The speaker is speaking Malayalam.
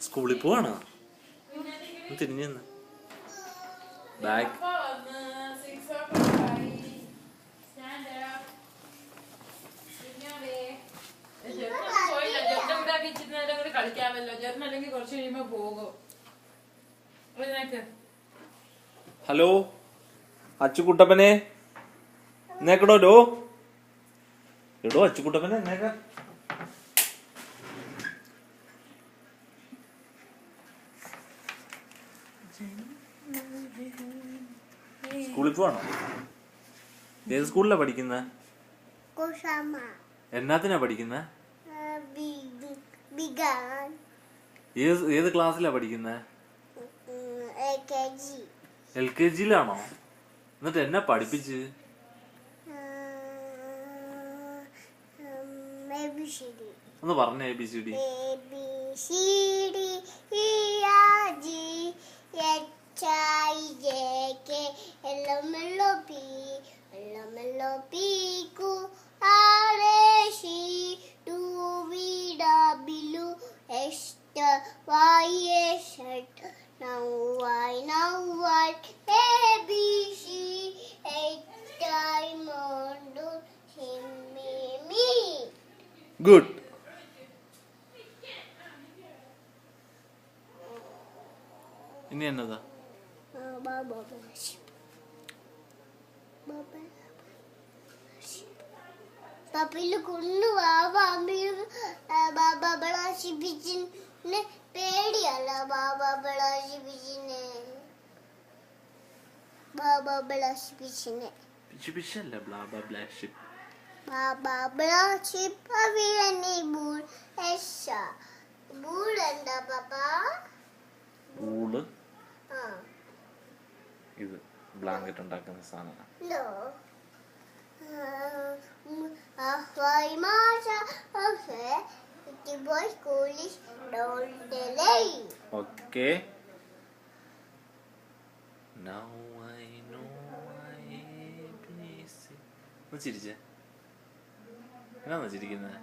സ്കൂളിൽ പോവാണോ? തിരിഞ്ഞു ബാഗ് കളിക്കാമല്ലോ. ജെറിനല്ലെങ്കിൽ കുറച്ച് കഴിയുമ്പോ പോകും. ഹലോ അച്ചുകുട്ടപ്പനെ എന്നേക്കടോ ലോ എടോ അച്ചുകുട്ടപ്പനെ എന്നേക്ക സ്കൂളിൽ പോവാണോ? ഏത് സ്കൂളിലാ പഠിക്കുന്ന? എന്നാത്തിനാ പഠിക്കുന്ന? ഏത് ക്ലാസ്സിലാ പഠിക്കുന്ന? LKG-യിലാണോ? എന്നിട്ട് എന്നാ പഠിപ്പിച്ച്? ഒന്ന് പറഞ്ഞ ABCD. Good. ഇനി എന്നതാ? പപ്പില് കുണ്ണുവാബിനെ പേടിയല്ല. ഇത് ബ്ലാങ്കറ്റ് ഉണ്ടാക്കുന്ന സാധനം. Okay. Now I know ABC. ചിരിച്ചേ എന്നാ ചിരിക്കുന്നത്?